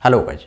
Hello guys,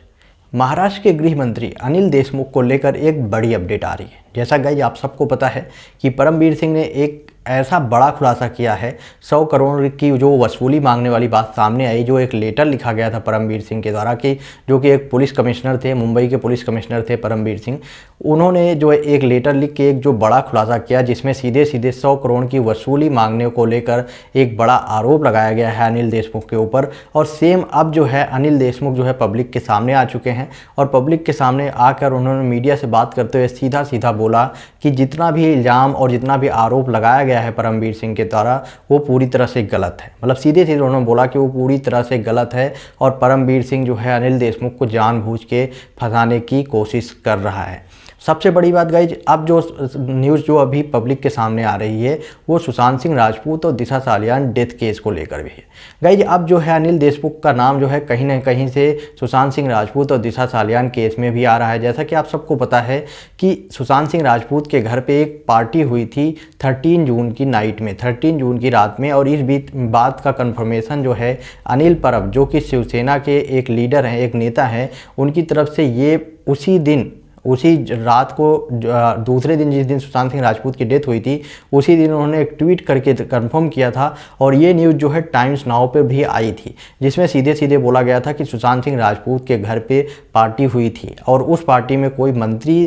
Maharashtra के गृह मंत्री अनिल देशमुख को लेकर एक बड़ी अपडेट आ रही है। जैसा गाइज आप सबको पता है कि परमबीर सिंह ने एक ऐसा बड़ा खुलासा किया है। 100 करोड़ की जो वसूली मांगने वाली बात सामने आई, जो एक लेटर लिखा गया था परमबीर सिंह के द्वारा कि जो कि एक पुलिस कमिश्नर थे, मुंबई के पुलिस कमिश्नर थे परमबीर सिंह, उन्होंने जो एक लेटर लिख के एक जो बड़ा खुलासा किया जिसमें सीधे सीधे 100 करोड़ की वसूली मांगने को लेकर एक बड़ा आरोप लगाया गया है अनिल देशमुख के ऊपर। और सेम अब जो है अनिल देशमुख जो है पब्लिक के सामने आ चुके हैं और पब्लिक के सामने आकर उन्होंने मीडिया से बात करते हुए सीधा सीधा बोला कि जितना भी इल्ज़ाम और जितना भी आरोप लगाया गया है परमबीर सिंह के द्वारा वो पूरी तरह से गलत है। मतलब सीधे सीधे उन्होंने बोला कि वो पूरी तरह से गलत है और परमबीर सिंह जो है अनिल देशमुख को जानबूझ के फंसाने की कोशिश कर रहा है। सबसे बड़ी बात गाइज, अब जो न्यूज़ जो अभी पब्लिक के सामने आ रही है वो सुशांत सिंह राजपूत और दिशा सालियान डेथ केस को लेकर भी है। गाइज अब जो है अनिल देशमुख का नाम जो है कहीं ना कहीं से सुशांत सिंह राजपूत और दिशा सालियान केस में भी आ रहा है। जैसा कि आप सबको पता है कि सुशांत सिंह राजपूत के घर पे एक पार्टी हुई थी 13 जून की नाइट में, 13 जून की रात में, और इस बात का कन्फर्मेशन जो है अनिल परब जो कि शिवसेना के एक लीडर हैं, एक नेता हैं, उनकी तरफ से ये उसी रात को दूसरे दिन जिस दिन सुशांत सिंह राजपूत की डेथ हुई थी उसी दिन उन्होंने एक ट्वीट करके कंफर्म किया था। और ये न्यूज़ जो है टाइम्स नाउ पर भी आई थी जिसमें सीधे सीधे बोला गया था कि सुशांत सिंह राजपूत के घर पे पार्टी हुई थी और उस पार्टी में कोई मंत्री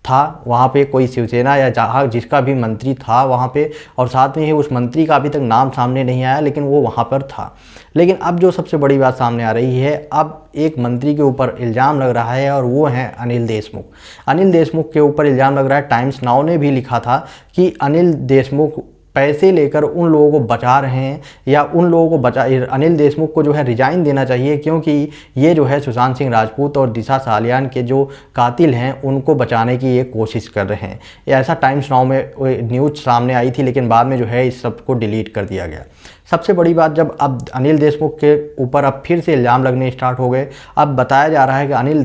था, वहाँ पे कोई शिवसेना या जहाँ जिसका भी मंत्री था वहाँ पे, और साथ में ही उस मंत्री का अभी तक नाम सामने नहीं आया लेकिन वो वहाँ पर था। लेकिन अब जो सबसे बड़ी बात सामने आ रही है, अब एक मंत्री के ऊपर इल्ज़ाम लग रहा है और वो है अनिल देशमुख। अनिल देशमुख के ऊपर इल्ज़ाम लग रहा है। टाइम्स नाउ ने भी लिखा था कि अनिल देशमुख पैसे लेकर उन लोगों को बचा रहे हैं या उन लोगों को अनिल देशमुख को जो है रिजाइन देना चाहिए क्योंकि ये जो है सुशांत सिंह राजपूत और दिशा सालियान के जो कातिल हैं उनको बचाने की ये कोशिश कर रहे हैं। ऐसा टाइम्स नाउ में न्यूज़ सामने आई थी लेकिन बाद में जो है इस सब को डिलीट कर दिया गया। सबसे बड़ी बात, जब अब अनिल देशमुख के ऊपर अब फिर से इल्ज़ाम लगने स्टार्ट हो गए, अब बताया जा रहा है कि अनिल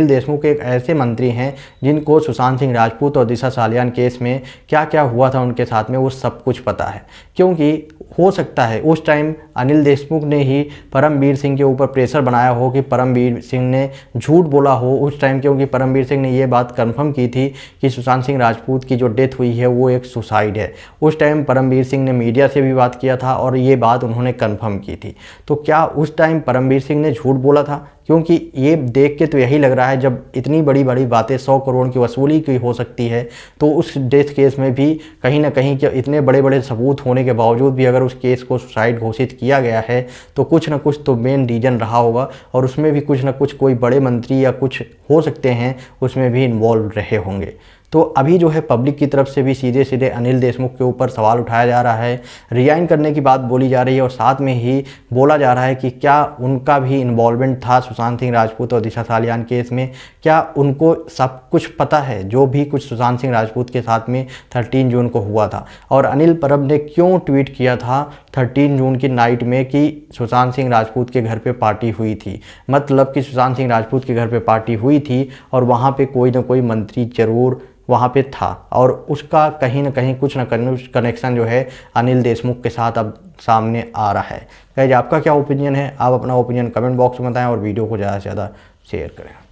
देशमुख एक ऐसे मंत्री हैं जिनको सुशांत सिंह राजपूत और दिशा सालियान केस में क्या क्या हुआ था उनके साथ में वो सब कुछ पता है। क्योंकि हो सकता है उस टाइम अनिल देशमुख ने ही परमबीर सिंह के ऊपर प्रेशर बनाया हो कि परमबीर सिंह ने झूठ बोला हो उस टाइम, क्योंकि परमबीर सिंह ने ये बात कंफर्म की थी कि सुशांत सिंह राजपूत की जो डेथ हुई है वो एक सुसाइड है। उस टाइम परमबीर सिंह ने मीडिया से भी बात किया था और ये बात उन्होंने कंफर्म की थी। तो क्या उस टाइम परमबीर सिंह ने झूठ बोला था? क्योंकि ये देख के तो यही लग रहा है जब इतनी बड़ी बड़ी बातें 100 करोड़ की वसूली की हो सकती है तो उस डेथ केस में भी कहीं ना कहीं कि इतने बड़े बड़े सबूत होने के बावजूद भी अगर उस केस को सुसाइड घोषित किया गया है तो कुछ ना कुछ तो मेन रीजन रहा होगा और उसमें भी कुछ ना कुछ कोई बड़े मंत्री या कुछ हो सकते हैं उसमें भी इन्वॉल्व रहे होंगे। तो अभी जो है पब्लिक की तरफ से भी सीधे सीधे अनिल देशमुख के ऊपर सवाल उठाया जा रहा है, रिजाइन करने की बात बोली जा रही है और साथ में ही बोला जा रहा है कि क्या उनका भी इन्वॉल्वमेंट था सुशांत सिंह राजपूत और दिशा सालियान केस में, क्या उनको सब कुछ पता है जो भी कुछ सुशांत सिंह राजपूत के साथ में 13 जून को हुआ था। और अनिल परब ने क्यों ट्वीट किया था 13 जून की नाइट में कि सुशांत सिंह राजपूत के घर पे पार्टी हुई थी, मतलब कि सुशांत सिंह राजपूत के घर पे पार्टी हुई थी और वहाँ पे कोई ना कोई मंत्री जरूर वहाँ पे था और उसका कहीं ना कहीं कुछ ना कनेक्शन जो है अनिल देशमुख के साथ अब सामने आ रहा है। गाइस आपका क्या ओपिनियन है? आप अपना ओपिनियन कमेंट बॉक्स में बताएं और वीडियो को ज़्यादा से ज़्यादा शेयर करें।